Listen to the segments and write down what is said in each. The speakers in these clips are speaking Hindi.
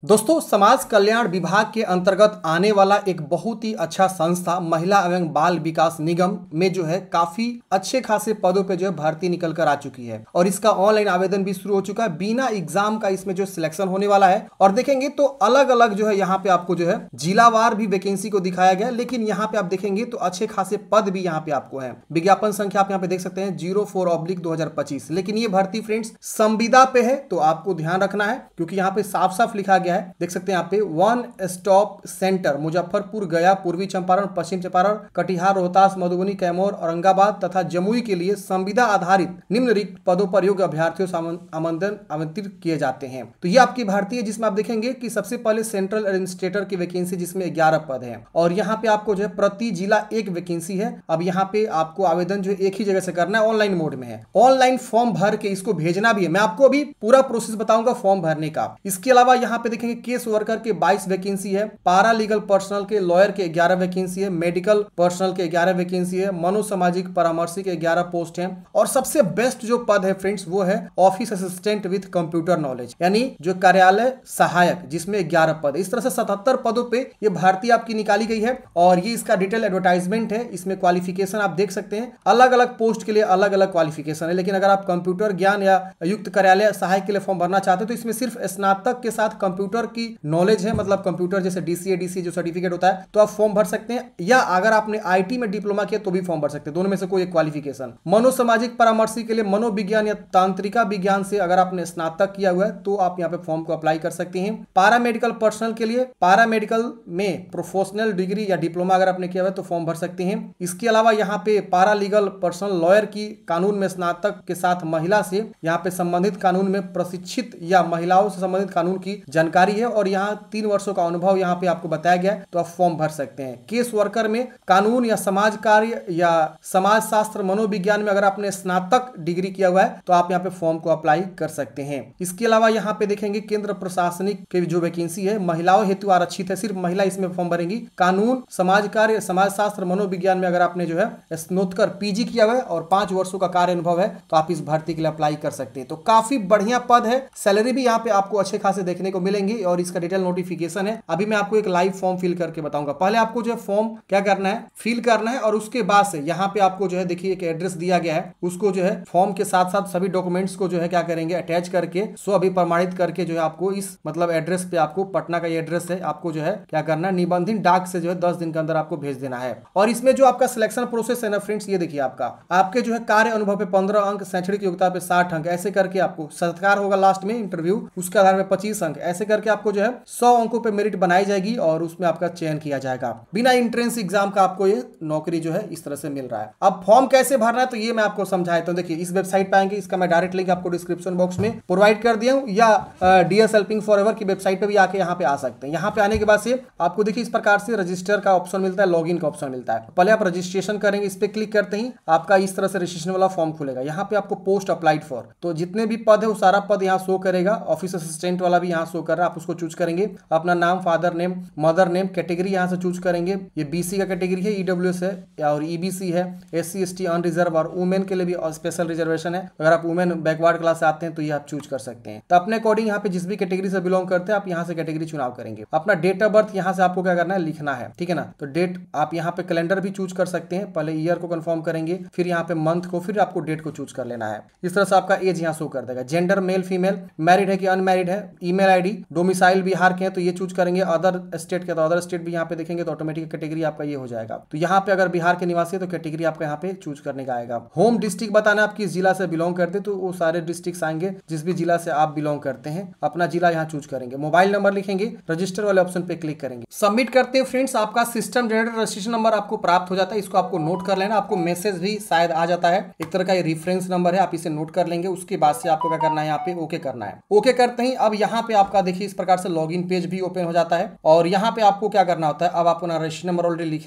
दोस्तों, समाज कल्याण विभाग के अंतर्गत आने वाला एक बहुत ही अच्छा संस्था महिला एवं बाल विकास निगम में जो है काफी अच्छे खासे पदों पे जो है भर्ती निकल कर आ चुकी है और इसका ऑनलाइन आवेदन भी शुरू हो चुका है। बिना एग्जाम का इसमें जो सिलेक्शन होने वाला है और देखेंगे तो अलग अलग जो है यहाँ पे आपको जो है जिलावार भी वैकेंसी को दिखाया गया, लेकिन यहाँ पे आप देखेंगे तो अच्छे खासे पद भी यहाँ पे आपको है। विज्ञापन संख्या आप यहाँ पे देख सकते हैं 04/2025, लेकिन ये भर्ती फ्रेंड्स संविदा पे है तो आपको ध्यान रखना है क्योंकि यहाँ पे साफ साफ लिखा गया है। देख सकते हैं यहाँ पे वन स्टॉप सेंटर मुजफ्फरपुर, गया, पूर्वी चंपारण, पश्चिम चंपारण, कटिहार, रोहतास, मधुबनी, कैमूर, औरंगाबाद तथा जमुई के लिए संविदा आधारित निम्नलिखित पदों पर योग्य अभ्यर्थियों से आमंत्रित किए जाते हैं। तो ये आपकी भर्ती है जिसमें आप देखेंगे कि सबसे पहले सेंट्रल एडमिनिस्ट्रेटर की वैकेंसी जिसमें 11 पद है और यहाँ पे आपको जो है प्रति जिला एक वैकेंसी है। अब यहाँ पे आपको आवेदन जो एक ही जगह से करना है, ऑनलाइन मोड में है। ऑनलाइन फॉर्म भर के इसको भेजना भी है। मैं आपको अभी पूरा प्रोसेस बताऊंगा फॉर्म भरने का। इसके अलावा यहाँ पे देखेंगे केस वर्कर के 22 वैकेंसी है, पारा लीगल पर्सनल के, लॉयर के 11 वैकेंसी है, मेडिकल पर्सनल के 11 वैकेंसी है, मनोसामाजिक परामर्शी के 11 पोस्ट हैं और सबसे बेस्ट जो पद है फ्रेंड्स वो है office assistant with computer knowledge, यानी जो कार्यालय सहायक, जिसमें 11 पद है। इस तरह से 77 पदों पे ये भर्ती आपकी निकाली गई है और ये इसका डिटेल एडवर्टाइजमेंट है। इसमें क्वालिफिकेशन आप देख सकते हैं, अलग अलग पोस्ट के लिए अलग अलग क्वालिफिकेशन है, लेकिन अगर आप कंप्यूटर ज्ञान या युक्त कार्यालय सहायक के लिए फॉर्म भरना चाहते हैं तो इसमें सिर्फ स्नातक के साथ कंप्यूटर की नॉलेज है, मतलब कंप्यूटर जैसे डीसीए जो सर्टिफिकेट होता है तो आप फॉर्म भर सकते हैं, या अगर आपने आईटी में डिप्लोमा किया तो भी फॉर्म भर सकते हैं। दोनों में से कोई एक क्वालिफिकेशन। मनोसामाजिक परामर्शी के लिए मनोविज्ञान या तांत्रिका विज्ञान से अगर आपने स्नातक किया हुआ है तो आप यहाँ पे फॉर्म को अप्लाई कर सकते हैं। पारा मेडिकल पर्सनल के लिए पारामेडिकल में प्रोफेशनल डिग्री या डिप्लोमा अगर आपने किया हुआ है तो फॉर्म भर सकते हैं। इसके अलावा यहाँ पे पारा लीगल पर्सनल लॉयर की कानून में स्नातक के साथ महिला से यहाँ पे संबंधित कानून में प्रशिक्षित या महिलाओं से संबंधित कानून की जानकारी है और यहाँ 3 वर्षों का अनुभव यहाँ पे आपको बताया गया है तो आप फॉर्म भर सकते हैं। केस वर्कर में कानून या समाज कार्य या समाज शास्त्र मनोविज्ञान में अगर आपने स्नातक डिग्री किया हुआ है तो आप यहाँ पे फॉर्म को अप्लाई कर सकते हैं। इसके अलावा यहाँ पे देखेंगे केंद्र प्रशासनिक की जो वैकेंसी है महिलाओं हेतु आरक्षित है, सिर्फ महिला इसमें फॉर्म भरेंगी। कानून, समाज कार्य, समाज शास्त्र, मनोविज्ञान में अगर आपने जो है स्नातक पीजी किया हुआ है और 5 वर्षों का कार्य अनुभव है तो आप इस भर्ती के लिए अप्लाई कर सकते हैं। तो काफी बढ़िया पद है, सैलरी भी यहाँ पे आपको अच्छे खासे देखने को मिलेंगे और इसका डिटेल नोटिफिकेशन है। अभी मैं आपको एक लाइव फॉर्म फिल करके बताऊंगा। पहले आपको जो है फॉर्म क्या करना है, फिल करना है और उसके बाद से यहाँ पे आपको जो है देखिए एक एड्रेस दिया गया है, उसको जो है फॉर्म के साथ साथ सभी डॉक्यूमेंट्स को जो है क्या करेंगे अटैच करके सो अभी प्रमाणित करके जो है आपको इस मतलब एड्रेस पे, आपको पटना का ये एड्रेस है, आपको जो है क्या करना है निबंधित डाक से जो है 10 दिन के अंदर आपको भेज देना है। और इसमें जो आपका सिलेक्शन प्रोसेस है ना फ्रेंड्स, ये देखिए आपके जो है कार्य अनुभव पे 15 अंक, शैक्षणिक योग्यता पे 60 अंक, ऐसे करके आपको सत्कार होगा लास्ट में इंटरव्यू, उसके आधार पे 25 अंक, ऐसे करके आपको जो है 100 अंकों पे मेरिट बनाई जाएगी और उसमें आपका चयन किया जाएगा। बिना एंट्रेंस एग्जाम का आपको ये नौकरी जो है इस तरह से मिल रहा है। अब फॉर्म कैसे भरना है तो ये मैं आपको समझाया। तो देखिए इस वेबसाइट पे आएंगे, इसका मैं डायरेक्ट लिंक आपको डिस्क्रिप्शन बॉक्स में प्रोवाइड कर दिया हूं, या डीएस हेल्पिंग फॉरएवर की वेबसाइट पे भी आके यहाँ पे आ सकते हैं। यहाँ पे आने के बाद से आपको देखिए इस प्रकार से रजिस्टर का ऑप्शन मिलता है, लॉगिन का ऑप्शन मिलता है। पहले आप रजिस्ट्रेशन करेंगे, इस पे क्लिक करते ही आपका इस तरह से रजिस्ट्रेशन वाला फॉर्म खुलेगा। यहाँ पे आपको पोस्ट अप्लाइड फॉर, तो जितने भी पद है वो सारा पद यहाँ शो करेगा। ऑफिस असिस्टेंट वाला भी यहाँ शो कर रहा है, आप उसको चूज करेंगे। अपना नाम, father name, mother name, category यहाँ से चूज करेंगे। ये बीसी का कैटेगरी है, ईडब्ल्यूएस है और ईबीसी है, एससी एसटी अनरिजर्व और वुमेन के लिए भी स्पेशल रिजर्वेशन है। अगर आप वुमेन बैकवर्ड क्लास से आते हैं तो ये आप चूज कर सकते हैं। तो अपने अकॉर्डिंग यहाँ पे जिस भी कैटेगरी से बिलोंग करते हैं आप यहाँ से कैटेगरी चुनाव करेंगे। अपना डेट ऑफ बर्थ यहाँ से आपको क्या करना है, लिखना है, ठीक है ना। तो डेट आप यहाँ पे कैलेंडर भी चूज कर सकते हैं। पहले ईयर को कंफर्म करेंगे, फिर यहाँ पे मंथ को, फिर आपको डेट को चूज कर लेना है। इस तरह से आपका एज यहाँ शो कर देगा। जेंडर मेल फीमेल, मैरिड है कि अनमैरिड है, ईमेल आईडी, डोमिसाइल बिहार के हैं तो ये चूज करेंगे। अदर स्टेट के तो अदर स्टेट भी यहाँ पे देखेंगे तो ऑटोमेटिक कैटेगरी आपका ये हो जाएगा। तो यहाँ पे अगर बिहार के निवासी है तो कैटेगरी आपका यहाँ पे चूज करने का आएगा। होम डिस्ट्रिक्ट बताना आप किस जिला से बिलोंग करते हैं तो वो सारे डिस्ट्रिक्ट आएंगे जिस भी जिला से आप बिलोंग करते हैं। अपना जिला यहाँ चूज करेंगे, मोबाइल नंबर लिखेंगे, रजिस्टर वाले ऑप्शन पे क्लिक करेंगे, सबमिट करते हैं फ्रेंड्स। आपका सिस्टम जनरेटेड रजिस्ट्रेशन नंबर आपको प्राप्त हो जाता है। इसको आपको नोट कर लेना, आपको मैसेज भी शायद आ जाता है, एक तरह का ये रेफरेंस नंबर है, आप इसे नोट कर लेंगे। उसके बाद से आपको क्या करना है, यहाँ पे ओके करना है। ओके करते ही अब यहाँ पे आपका देखिए इस प्रकार से लॉगिन पेज भी ओपन हो जाता है और यहाँ पे आपको क्या करना होता है, अब आपको ना रजिस्ट्रेशन नंबर ऑलरेडी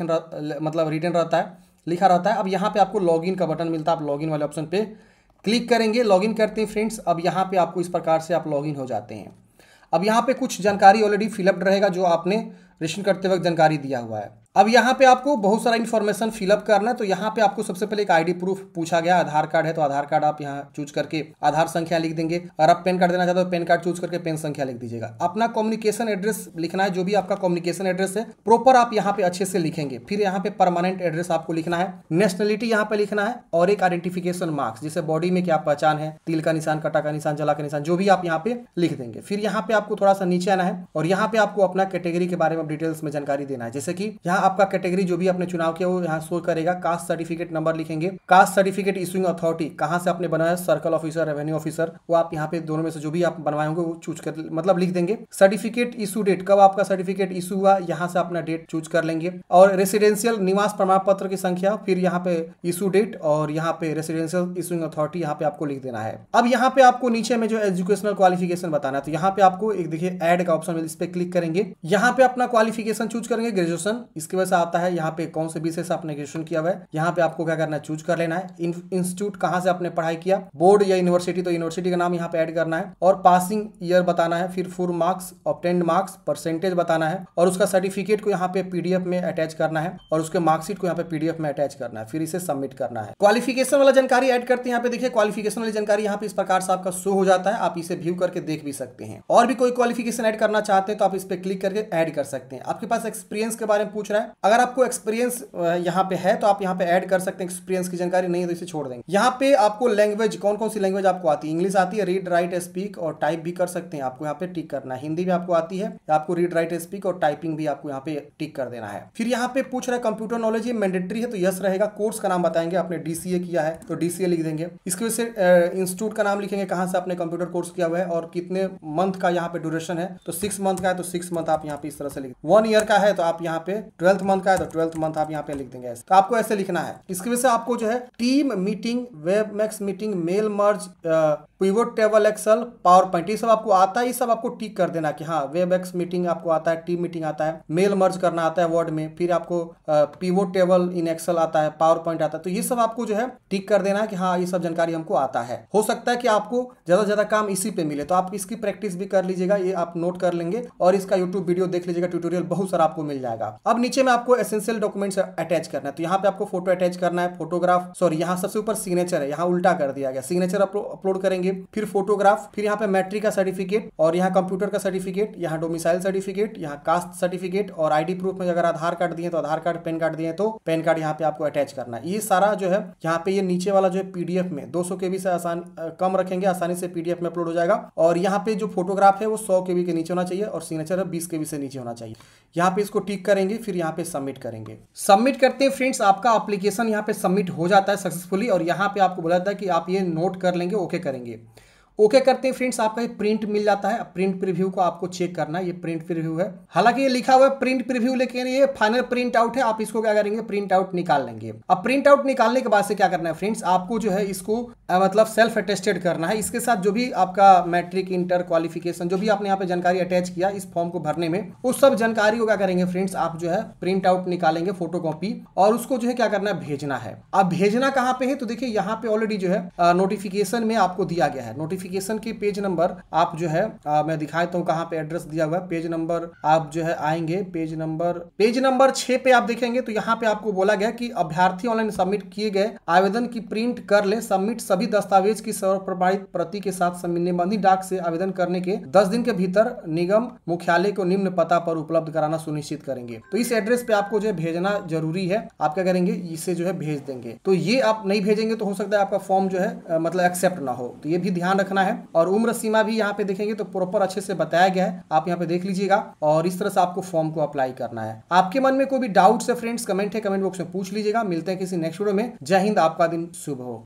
मतलब रिटन रहता है, लिखा रहता है। अब यहाँ पे आपको लॉगिन का बटन मिलता है, आप लॉगिन वाले ऑप्शन पे क्लिक करेंगे, लॉगिन करते हैं फ्रेंड्स। अब यहाँ पे आपको इस प्रकार से आप लॉगिन हो जाते हैं। अब यहाँ पे कुछ जानकारी ऑलरेडी फिलअप रहेगा जो आपने रजिस्ट्रेशन करते वक्त जानकारी दिया हुआ है। अब यहाँ पे आपको बहुत सारा इन्फॉर्मेशन फिलअप करना है। तो यहाँ पे आपको सबसे पहले एक आईडी प्रूफ पूछा गया, आधार कार्ड है तो आधार कार्ड आप यहाँ चूज करके आधार संख्या लिख देंगे। और आप पैन कार्ड देना चाहते हो पैन कार्ड चूज करके पैन संख्या लिख दीजिएगा। अपना कम्युनिकेशन एड्रेस लिखना है, जो भी आपका कम्युनिकेशन एड्रेस है प्रॉपर आप यहाँ पे अच्छे से लिखेंगे। फिर यहाँ पे परमानेंट एड्रेस आपको लिखना है, नेशनलिटी यहाँ पे लिखना है और एक आइडेंटिफिकेशन मार्क्स, जैसे बॉडी में क्या पहचान है, तिल का निशान, कटा का निशान, जला का निशान, जो भी आप यहाँ पे लिख देंगे। फिर यहाँ पे आपको थोड़ा सा नीचे आना है और यहाँ पे आपको अपना कैटेगरी के बारे में डिटेल्स में जानकारी देना है। जैसे कि यहाँ आपका कैटेगरी जो भी आपने चुनाव किया वो यहाँ शो करेगा। कास्ट सर्टिफिकेट नंबर लिखेंगे, कास्ट सर्टिफिकेट इशूइंग अथॉरिटी कहाँ से आपने बनाया, सर्कल ऑफिसर, रेवेन्यू ऑफिसर, वो आप यहाँ पे दोनों में से जो भी आप बनवाए होंगे वो चूज कर मतलब लिख देंगे। सर्टिफिकेट इशू डेट, कब आपका सर्टिफिकेट इशू हुआ, यहाँ से अपना डेट चूज कर लेंगे। और रेसिडेंशियल निवास प्रमाण पत्र की संख्या, फिर यहाँ पे इशू डेट और यहाँ पे रेसिडेंशियल इशूइंग अथॉरिटी यहाँ पे आपको लिख देना है। अब यहाँ पे आपको नीचे में जो एजुकेशनल क्वालिफिकेशन बताना है, तो यहाँ पे आपको एक देखिए ऐड का ऑप्शन, इस पे क्लिक करेंगे। यहाँ पे अपना क्वालिफिकेशन चूज करेंगे, ग्रेजुएशन, इसके वजह से आता है यहाँ पे कौन से विषय से आपने ग्रेजुएशन किया हुआ है। यहाँ पे आपको क्या करना है, चूज कर लेना है। इंस्टीट्यूट कहाँ से आपने पढ़ाई किया, बोर्ड या यूनिवर्सिटी, तो यूनिवर्सिटी का नाम यहाँ पे ऐड करना है और पासिंग ईयर बताना है। फिर full marks, obtained marks, percentage बताना है और उसका सर्टिफिकेट को यहाँ पे पीडीएफ में अटैच करना है और उसके मार्कशीट को यहाँ पे पीडीएफ में अटैच करना है। फिर इसे सबमिट करना है। क्वालिफिकेशन वाला जानकारी ऐड करते हैं। यहाँ पे देखिए क्वालिफिकेशन वाली जानकारी यहाँ पे इस प्रकार से आपका शो हो जाता है, आप इसे व्यू करके देख भी सकते हैं। और भी कोई क्वालिफिकेशन ऐड करना चाहते हैं तो आप इस पे क्लिक करके ऐड कर सकते हैं। आपके पास एक्सपीरियंस के बारे में पूछ रहा है, अगर आपको एक्सपीरियंस यहाँ पे है तो आप यहाँ पे ऐड कर सकते हैं। एक्सपीरियंस की जानकारी नहीं है तो इसे छोड़ देंगे। यहाँ पे आपको लैंग्वेज, कौन कौन सी लैंग्वेज आपको आती है, इंग्लिश आती है, रीड राइट स्पीक और टाइप भी कर सकते हैं, आपको यहाँ पे टिक करना है। हिंदी भी आपको आती है, आपको रीड राइट स्पीक और टाइपिंग भी आपको यहाँ पे टिक कर देना है। फिर यहाँ पे पूछ रहा है कंप्यूटर नॉलेज, ये मैंडेटरी है तो यस रहेगा। कोर्स का नाम बताएंगे, आपने डीसीए किया है तो डीसीए लिख देंगे। इसकी वजह से इंस्टीट्यूट का नाम लिखेंगे, कहाँ से आपने कंप्यूटर कोर्स किया हुआ है और कितने मंथ का यहाँ पे ड्यूरेशन है, तो 6 मंथ का है तो 6 मंथ आप यहाँ पे इस तरह से लिख। 1 ईयर का है तो आप यहाँ पे 12th मंथ का है तो 12th मंथ आप यहाँ पे लिख देंगे। तो आपको ऐसे लिखना है। इसकी वजह से आपको जो है team meeting, Webex meeting, mail merge, pivot table, Excel, PowerPoint, ये सब आपको आता है। ये सब आपको टिक कर देना कि हाँ वेबएक्स मीटिंग आपको आता है, टीम मीटिंग आता है, मेल मर्ज करना आता है वर्ड में, फिर आपको पिवोट टेबल इन एक्सेल आता है, पावर पॉइंट आता है। तो ये सब आपको जो है टिक कर देना है कि हाँ ये सब जानकारी हमको आता है। हो सकता है कि आपको ज्यादा से ज्यादा काम इसी पे मिले तो आप इसकी प्रैक्टिस भी कर लीजिएगा, ये आप नोट कर लेंगे और इसका यूट्यूब वीडियो देख लीजिएगा, ट्यूटोरियल बहुत सारा आपको मिल जाएगा। अब नीचे में आपको एसेंशियल डॉक्यूमेंट्स अटैच करना है, तो यहाँ पे आपको फोटो अटैच करना है, फोटोग्राफ, सॉरी यहाँ सबसे ऊपर सिग्नेचर है, यहाँ उल्टा कर दिया गया, सिग्नेचर अपलोड करेंगे, फिर फोटोग्राफ, फिर यहाँ पे मैट्रिक का सर्टिफिकेट और यहाँ कंप्यूटर का सर्टिफिकेट, यहाँ डोमिसाइल सर्टिफिकेट, यहाँ कास्ट सर्टिफिकेट और आईडी प्रूफ में अगर आधार कार्ड दिए तो आधार कार्ड, पैन कार्ड दिए तो पैन कार्ड यहाँ पे आपको अटैच करना है। ये सारा जो है यहाँ पे ये नीचे वाला जो है पीडीएफ में 200 KB से आसान कम रखेंगे, आसानी से पीडीएफ में अपलोड हो जाएगा। और यहाँ पे जो फोटोग्राफ है वो 100 KB के नीचे होना चाहिए और सिग्नेचर है 20 KB से नीचे होना चाहिए। यहाँ पे इसको टिक करेंगे, फिर यहाँ पे सबमिट करेंगे। सबमिट करते हैं फ्रेंड्स, आपका एप्लीकेशन यहाँ पे सबमिट हो जाता है सक्सेसफुली और यहाँ पे आपको बोला जाता है कि आप ये नोट कर लेंगे, ओके करेंगे। ओके करते हैं फ्रेंड्स, आपका ये प्रिंट मिल जाता है। प्रिंट प्रीव्यू को आपको चेक करना है, ये प्रिंट प्रीव्यू है, हालांकि ये लिखा हुआ है प्रिंट प्रीव्यू लेकिन ये फाइनल प्रिंट आउट है। आप इसको क्या करेंगे, प्रिंट आउट निकाल लेंगे। अब प्रिंट आउट निकालने के बाद से क्या करना है फ्रेंड्स, आपको जो है इसको मतलब सेल्फ अटेस्टेड करना है। इसके साथ जो भी आपका मैट्रिक, इंटर, क्वालिफिकेशन जो भी आपने यहाँ पे जानकारी अटैच किया इस फॉर्म को भरने में, उस सब जानकारी को क्या करेंगे फ्रेंड्स, आप जो है प्रिंट आउट निकालेंगे, फोटोकॉपी, और उसको जो है क्या करना है, भेजना है। अब भेजना कहाँ पे है, तो देखिए यहाँ पे ऑलरेडी जो है नोटिफिकेशन में आपको दिया गया है। नोटिफिकेशन की पेज नंबर आप जो है मैं दिखाता हूँ कहाँ पे एड्रेस दिया हुआ है। पेज नंबर आप जो है आएंगे, पेज नंबर 6 पे आप देखेंगे तो यहाँ पे आपको बोला गया कि अभ्यर्थी ऑनलाइन सबमिट किए गए आवेदन की प्रिंट कर ले, सबमिट सभी दस्तावेज की सर्वप्रमाणित प्रति के साथ निबंधित डाक से आवेदन करने के 10 दिन के भीतर निगम मुख्यालय को निम्न पता पर उपलब्ध कराना सुनिश्चित करेंगे। तो इस एड्रेस पे आपको जो है भेजना जरूरी है। आप क्या करेंगे, इसे जो है भेज देंगे। तो ये आप नहीं भेजेंगे तो हो सकता है आपका फॉर्म जो है मतलब एक्सेप्ट ना हो, तो ये भी ध्यान रखना है। और उम्र सीमा भी यहाँ पे देखेंगे तो प्रॉपर अच्छे से बताया गया है, आप यहाँ पे देख लीजिएगा। और इस तरह से आपको फॉर्म को अप्लाई करना है। आपके मन में कोई भी डाउट है फ्रेंड्स, कमेंट बॉक्स में पूछ लीजिएगा। मिलते हैं किसी नेक्स्ट वीडियो में। जय हिंद, आपका दिन शुभ हो।